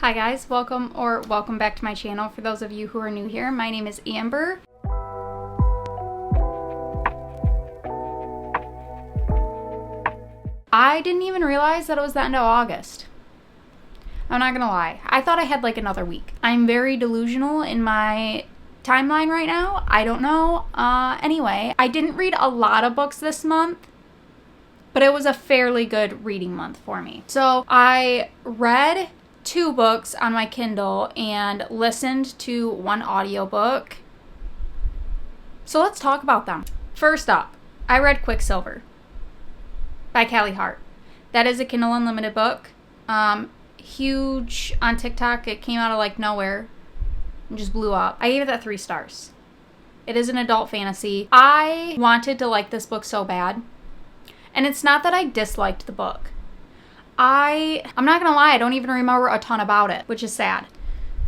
Hi guys, welcome back to my channel. For those of you who are new here, my name is Amber. I didn't even realize that it was the end of August. I'm not gonna lie. I thought I had like another week. I'm very delusional in my timeline right now. I don't know. Anyway, I didn't read a lot of books this month, but it was a fairly good reading month for me. So I read 2 books on my Kindle and listened to 1 audiobook. So let's talk about them. First up, I read Quicksilver by Callie Hart. That is a Kindle Unlimited book. Huge on TikTok. It came out of like nowhere and just blew up. I gave it that 3 stars. It is an adult fantasy. I wanted to like this book so bad. And it's not that I disliked the book. I'm not gonna lie, I don't even remember a ton about it, which is sad.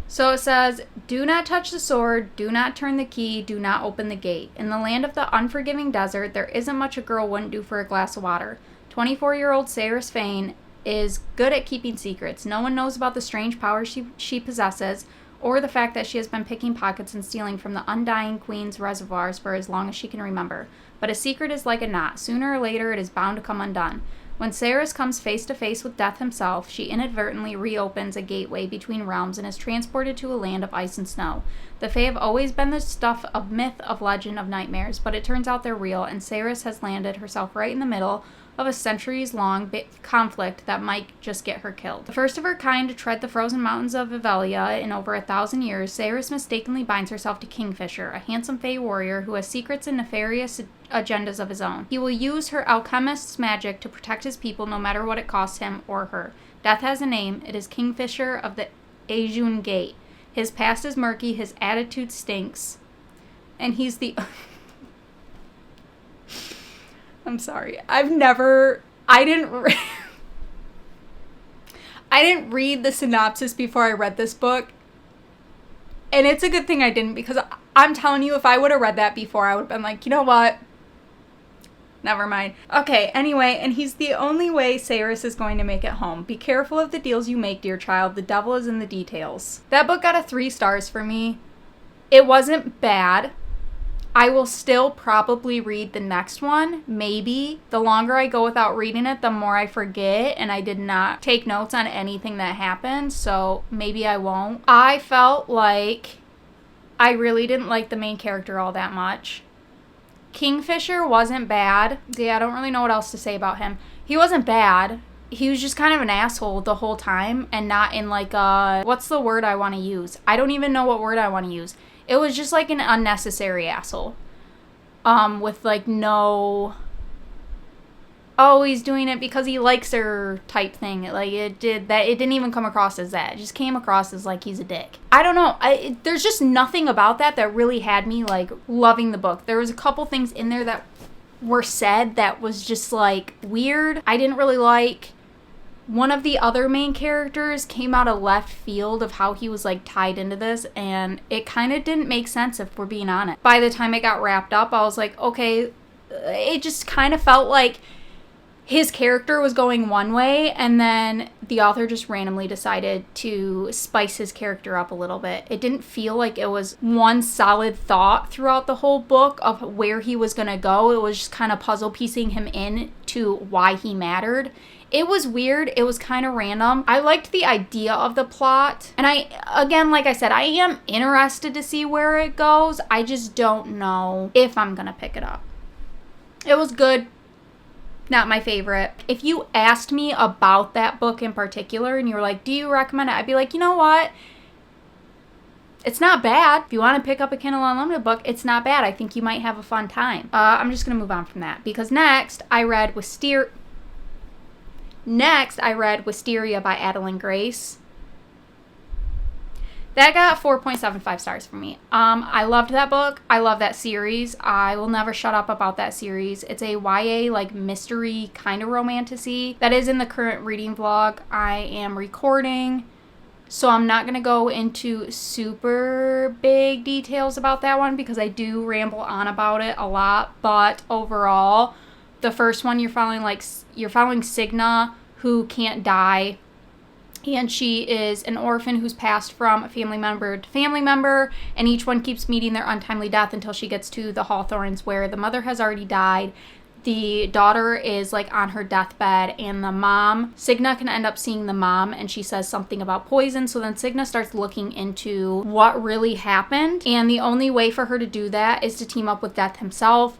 So it says, do not touch the sword, do not turn the key, do not open the gate. In the land of the unforgiving desert, there isn't much a girl wouldn't do for a glass of water. 24-year-old Saris Fane is good at keeping secrets. No one knows about the strange power she possesses, or the fact that she has been picking pockets and stealing from the undying queen's reservoirs for as long as she can remember. But a secret is like a knot. Sooner or later, it is bound to come undone. When Saris comes face to face with death himself, she inadvertently reopens a gateway between realms and is transported to a land of ice and snow. The Fae have always been the stuff of myth, of legend, of nightmares, but it turns out they're real, and Saris has landed herself right in the middle of a centuries-long conflict that might just get her killed. The first of her kind to tread the frozen mountains of Avelia in over 1,000 years, Saris mistakenly binds herself to Kingfisher, a handsome Fae warrior who has secrets and nefarious agendas of his own. He will use her alchemist's magic to protect his people no matter what it costs him or her. Death has a name. It is Kingfisher of the Ajun Gate. His past is murky, his attitude stinks, and he's the... I'm sorry. I didn't read the synopsis before I read this book. And it's a good thing I didn't, because I'm telling you, if I would have read that before, I would have been like, you know what? Never mind. Okay, anyway, and he's the only way Saris is going to make it home. Be careful of the deals you make, dear child. The devil is in the details. That book got a 3 stars for me. It wasn't bad. I will still probably read the next one, maybe. The longer I go without reading it, the more I forget, and I did not take notes on anything that happened, so maybe I won't. I felt like I really didn't like the main character all that much. Kingfisher wasn't bad. Yeah, I don't really know what else to say about him. He wasn't bad. He was just kind of an asshole the whole time, and not in like a... What's the word I want to use? I don't even know what word I want to use. It was just like an unnecessary asshole. With like no... Oh, he's doing it because he likes her type thing. Like it didn't even come across as that. It just came across as like he's a dick. I don't know. There's just nothing about that really had me like loving the book. There was a couple things in there that were said that was just like weird. I didn't really like. One of the other main characters came out of left field of how he was like tied into this, and it kind of didn't make sense if we're being honest. By the time it got wrapped up, I was like, okay, it just kind of felt like his character was going one way, and then the author just randomly decided to spice his character up a little bit. It didn't feel like it was one solid thought throughout the whole book of where he was going to go. It was just kind of puzzle piecing him in to why he mattered. It was weird. It was kind of random. I liked the idea of the plot. And like I said, I am interested to see where it goes. I just don't know if I'm going to pick it up. It was good. Not my favorite. If you asked me about that book in particular and you were like, do you recommend it? I'd be like, you know what? It's not bad. If you want to pick up a Kindle Unlimited book, it's not bad. I think you might have a fun time. I'm just going to move on from that, because next I read Wisteria by Adeline Grace. That got 4.75 stars for me. I loved that book. I love that series. I will never shut up about that series. It's a YA like mystery kind of romantasy that is in the current reading vlog I am recording. So I'm not going to go into super big details about that one because I do ramble on about it a lot. But overall, the first one you're following Signa, who can't die And she is an orphan who's passed from family member to family member, and each one keeps meeting their untimely death until she gets to the Hawthorns, where the mother has already died. The daughter is like on her deathbed, and the mom, Cigna, can end up seeing the mom, and she says something about poison. So then Cigna starts looking into what really happened, and the only way for her to do that is to team up with Death himself.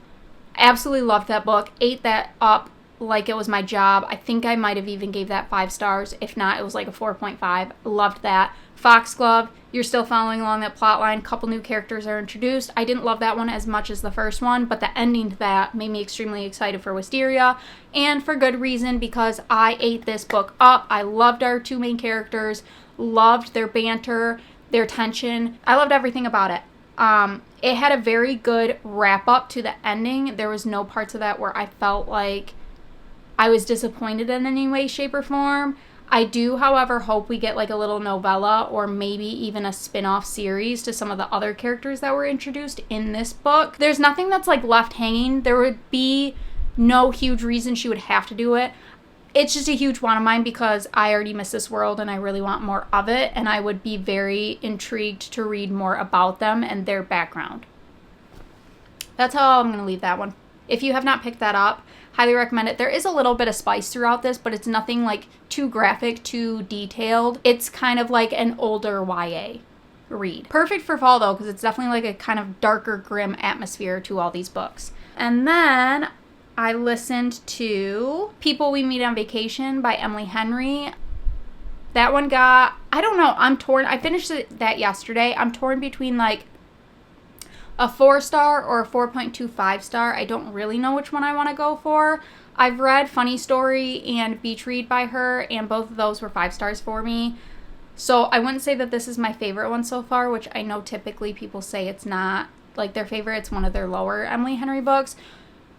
Absolutely loved that book. Ate that up like it was my job. I think I might have even gave that 5 stars. If not, it was like a 4.5. Loved that. Foxglove, you're still following along that plot line. Couple new characters are introduced. I didn't love that one as much as the first one, but the ending to that made me extremely excited for Wisteria, and for good reason, because I ate this book up. I loved our 2 main characters, loved their banter, their tension. I loved everything about it. It had a very good wrap up to the ending. There was no parts of that where I felt like I was disappointed in any way, shape, or form. I do, however, hope we get like a little novella or maybe even a spin-off series to some of the other characters that were introduced in this book. There's nothing that's like left hanging. There would be no huge reason she would have to do it. It's just a huge want of mine because I already miss this world and I really want more of it, and I would be very intrigued to read more about them and their background. That's how I'm going to leave that one. If you have not picked that up, highly recommend it. There is a little bit of spice throughout this, but it's nothing like too graphic, too detailed. It's kind of like an older YA read. Perfect for fall though, because it's definitely like a kind of darker, grim atmosphere to all these books. And then I listened to People We Meet on Vacation by Emily Henry. That one got, I don't know, I'm torn. I finished that yesterday. I'm torn between like a 4-star or a 4.25 star. I don't really know which one I want to go for. I've read Funny Story and Beach Read by her, and both of those were 5 stars for me. So I wouldn't say that this is my favorite one so far, which I know typically people say it's not like their favorite. It's one of their lower Emily Henry books.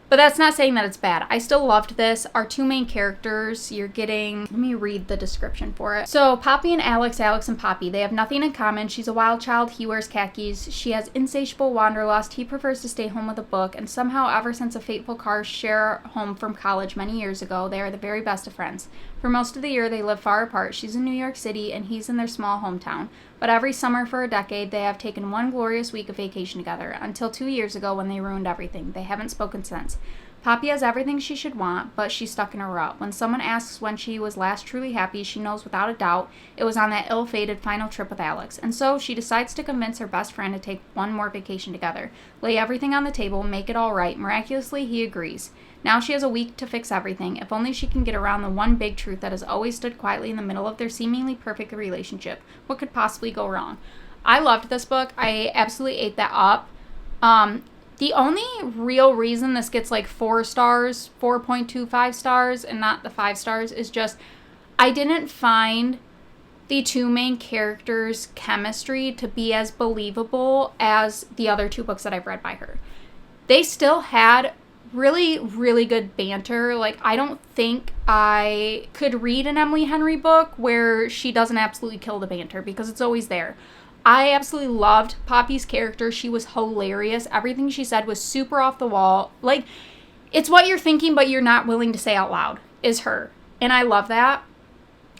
But that's not saying that it's bad. I still loved this. Our 2 main characters, you're getting... Let me read the description for it. So, Poppy and Alex and Poppy, they have nothing in common. She's a wild child. He wears khakis. She has insatiable wanderlust. He prefers to stay home with a book. And somehow, ever since a fateful car share home from college many years ago, they are the very best of friends. For most of the year, they live far apart. She's in New York City, and he's in their small hometown. But every summer for a decade, they have taken one glorious week of vacation together, until 2 years ago when they ruined everything. They haven't spoken since. Poppy has everything she should want, but she's stuck in a rut. When someone asks when she was last truly happy, she knows without a doubt it was on that ill-fated final trip with Alex. And so she decides to convince her best friend to take one more vacation together. Lay everything on the table, make it all right. Miraculously, he agrees. Now she has a week to fix everything. If only she can get around the one big truth that has always stood quietly in the middle of their seemingly perfect relationship. What could possibly go wrong? I loved this book. I absolutely ate that up. The only real reason this gets like 4 stars, 4.25 stars, and not the 5 stars is just I didn't find the 2 main characters' chemistry to be as believable as the other 2 books that I've read by her. They still had really, really good banter. Like, I don't think I could read an Emily Henry book where she doesn't absolutely kill the banter, because it's always there. I absolutely loved Poppy's character. She was hilarious. Everything she said was super off the wall. Like, it's what you're thinking, but you're not willing to say out loud, is her. And I love that.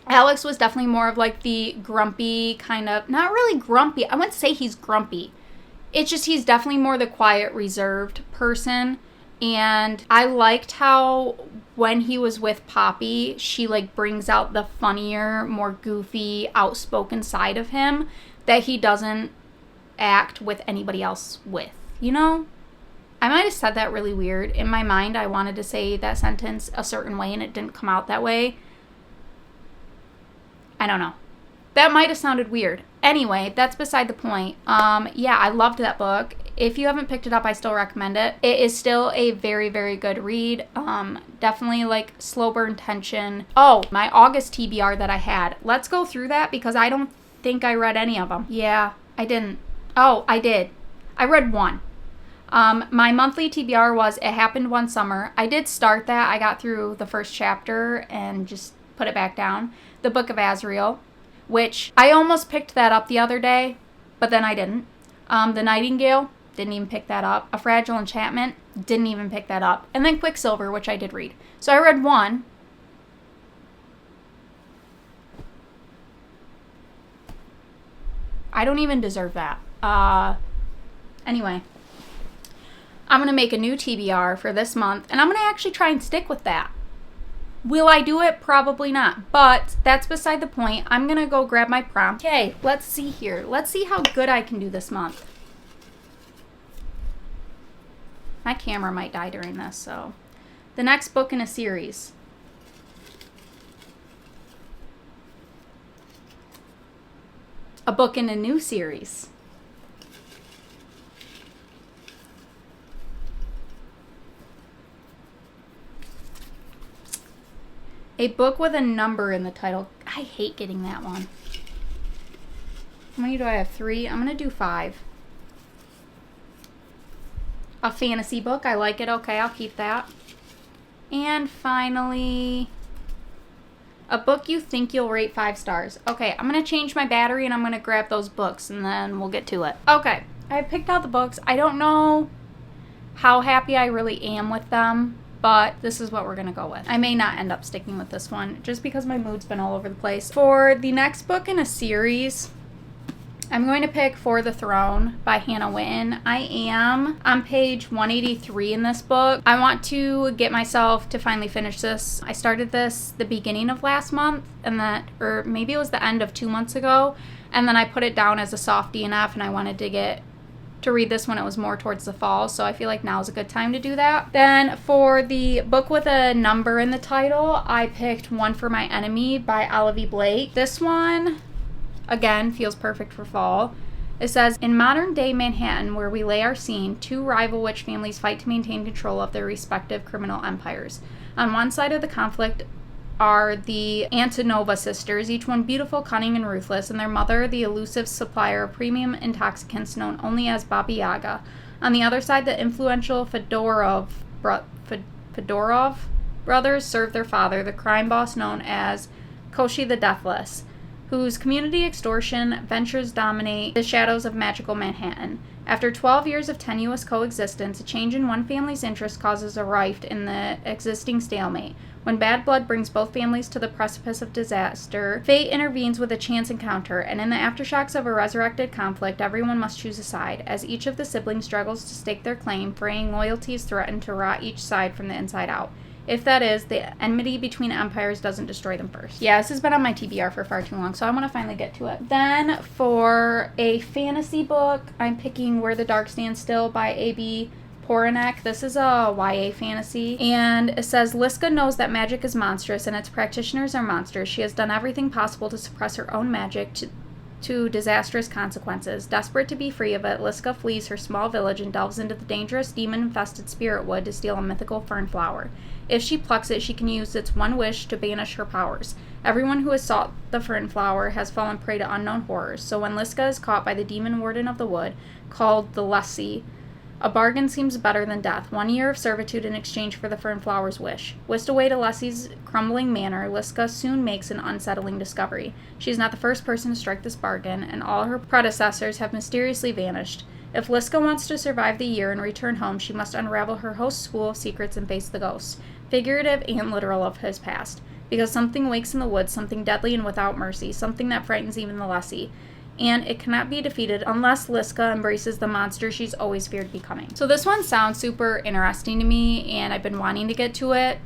Alex was definitely more of like the grumpy kind of, not really grumpy. I wouldn't say he's grumpy. It's just he's definitely more the quiet, reserved person. And I liked how when he was with Poppy, she like brings out the funnier, more goofy, outspoken side of him that he doesn't act with anybody else with, you know? I might have said that really weird. In my mind, I wanted to say that sentence a certain way and it didn't come out that way. I don't know. That might have sounded weird. Anyway, that's beside the point. Yeah, I loved that book. If you haven't picked it up, I still recommend it. It is still a very, very good read. Definitely like slow burn tension. Oh, my August TBR that I had. Let's go through that because I don't think I read any of them. Yeah, I didn't. Oh, I did. I read one. My monthly TBR was It Happened One Summer. I did start that. I got through the first chapter and just put it back down. The Book of Azrael, which I almost picked that up the other day, but then I didn't. The Nightingale, didn't even pick that up. A Fragile Enchantment, didn't even pick that up. And then Quicksilver, which I did read. So I read one. I don't even deserve that. Anyway, I'm going to make a new TBR for this month, and I'm going to actually try and stick with that. Will I do it? Probably not, but that's beside the point. I'm going to go grab my prompt. Okay, let's see here. Let's see how good I can do this month. My camera might die during this, so. The next book in a series. A book in a new series. A book with a number in the title. I hate getting that one. How many do I have? 3? I'm going to do 5. A fantasy book. I like it. Okay, I'll keep that. And finally, a book you think you'll rate 5 stars. Okay, I'm going to change my battery and I'm going to grab those books and then we'll get to it. Okay, I picked out the books. I don't know how happy I really am with them, but this is what we're going to go with. I may not end up sticking with this one just because my mood's been all over the place. For the next book in a series, I'm going to pick For the Throne by Hannah Witten. I am on page 183 in this book. I want to get myself to finally finish this. I started this the beginning of last month, or maybe it was the end of 2 months ago, and then I put it down as a soft DNF, and I wanted to read this when it was more towards the fall, so I feel like now is a good time to do that. Then for the book with a number in the title, I picked One for My Enemy by Olivia Blake. This one, again, feels perfect for fall. It says, in modern-day Manhattan, where we lay our scene, 2 rival witch families fight to maintain control of their respective criminal empires. On one side of the conflict are the Antonova sisters, each one beautiful, cunning, and ruthless, and their mother, the elusive supplier of premium intoxicants known only as Baba Yaga. On the other side, the influential Fedorov brothers serve their father, the crime boss known as Koshi the Deathless, whose community extortion ventures dominate the shadows of magical Manhattan. After 12 years of tenuous coexistence, a change in one family's interest causes a rift in the existing stalemate. When bad blood brings both families to the precipice of disaster, fate intervenes with a chance encounter, and in the aftershocks of a resurrected conflict, everyone must choose a side. As each of the siblings struggles to stake their claim, fraying loyalties threaten to rot each side from the inside out. If that is, the enmity between empires doesn't destroy them first. Yeah, this has been on my TBR for far too long, so I want to finally get to it. Then, for a fantasy book, I'm picking Where the Dark Stands Still by A.B. Poranek. This is a YA fantasy, and it says, Liska knows that magic is monstrous and its practitioners are monsters. She has done everything possible to suppress her own magic to disastrous consequences. Desperate to be free of it, Liska flees her small village and delves into the dangerous demon-infested spirit wood to steal a mythical fern flower. If she plucks it, she can use its one wish to banish her powers. Everyone who has sought the fern flower has fallen prey to unknown horrors, so when Liska is caught by the demon warden of the wood, called the Lessee, a bargain seems better than death. 1 year of servitude in exchange for the fernflower's wish. Whisked away to Lessee's crumbling manor, Liska soon makes an unsettling discovery. She is not the first person to strike this bargain, and all her predecessors have mysteriously vanished. If Liska wants to survive the year and return home, she must unravel her host's school of secrets and face the ghosts, figurative and literal, of his past. Because something wakes in the woods, something deadly and without mercy, something that frightens even the Lessee. And it cannot be defeated unless Liska embraces the monster she's always feared becoming. So this one sounds super interesting to me, and I've been wanting to get to it.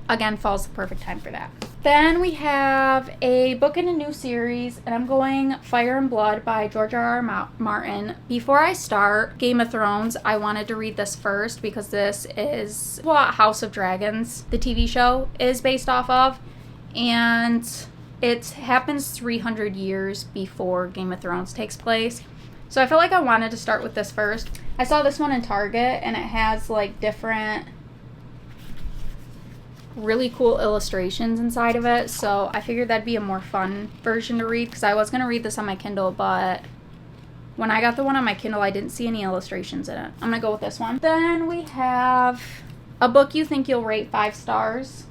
Again, fall's the perfect time for that. Then we have a book in a new series, and I'm going Fire and Blood by George R.R. Martin. Before I start Game of Thrones, I wanted to read this first because this is what House of Dragons, the TV show, is based off of. And it happens 300 years before Game of Thrones takes place. So I felt like I wanted to start with this first. I saw this one in Target, and it has like different really cool illustrations inside of it. So I figured that'd be a more fun version to read, because I was going to read this on my Kindle, but when I got the one on my Kindle, I didn't see any illustrations in it. I'm going to go with this one. Then we have a book you think you'll rate 5 stars.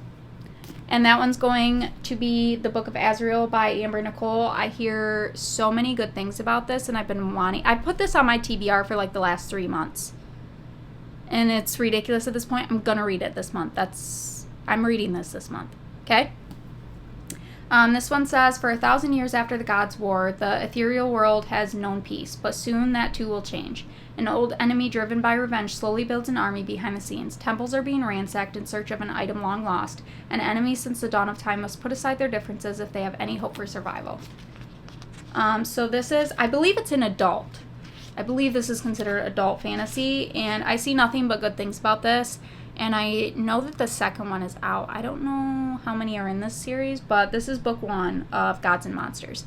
And that one's going to be The Book of Azrael by Amber Nicole. I hear so many good things about this, and I've been wanting... I put this on my TBR for like the last 3 months. And it's ridiculous at this point. I'm going to read it this month. I'm reading this month. Okay? This one says, for 1,000 years after the gods' war, the ethereal world has known peace, but soon that too will change. An old enemy driven by revenge slowly builds an army behind the scenes. Temples are being ransacked in search of an item long lost, and enemies since the dawn of time must put aside their differences if they have any hope for survival. So this is, I believe it's an adult. I believe this is considered adult fantasy, and I see nothing but good things about this. And I know that the second one is out. I don't know how many are in this series, but this is book 1 of Gods and Monsters.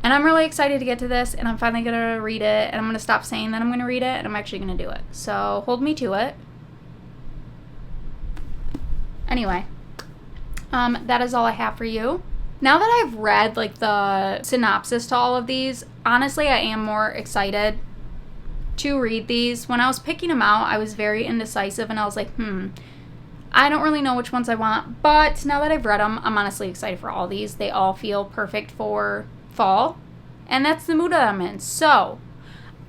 And I'm really excited to get to this, and I'm finally going to read it, and I'm going to stop saying that I'm going to read it, and I'm actually going to do it. So hold me to it. Anyway, that is all I have for you. Now that I've read like the synopsis to all of these, honestly, I am more excited to read these. When I was picking them out, I was very indecisive, and I was like, I don't really know which ones I want, but now that I've read them, I'm honestly excited for all these. They all feel perfect for fall, and that's the mood that I'm in. So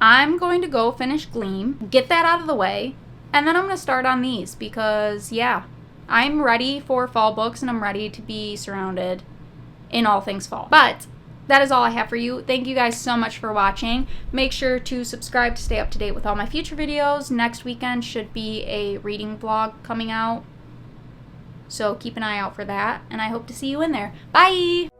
I'm going to go finish Gleam, get that out of the way, and then I'm going to start on these because, yeah, I'm ready for fall books, and I'm ready to be surrounded in all things fall. But that is all I have for you. Thank you guys so much for watching. Make sure to subscribe to stay up to date with all my future videos. Next weekend should be a reading vlog coming out, so keep an eye out for that, and I hope to see you in there. Bye!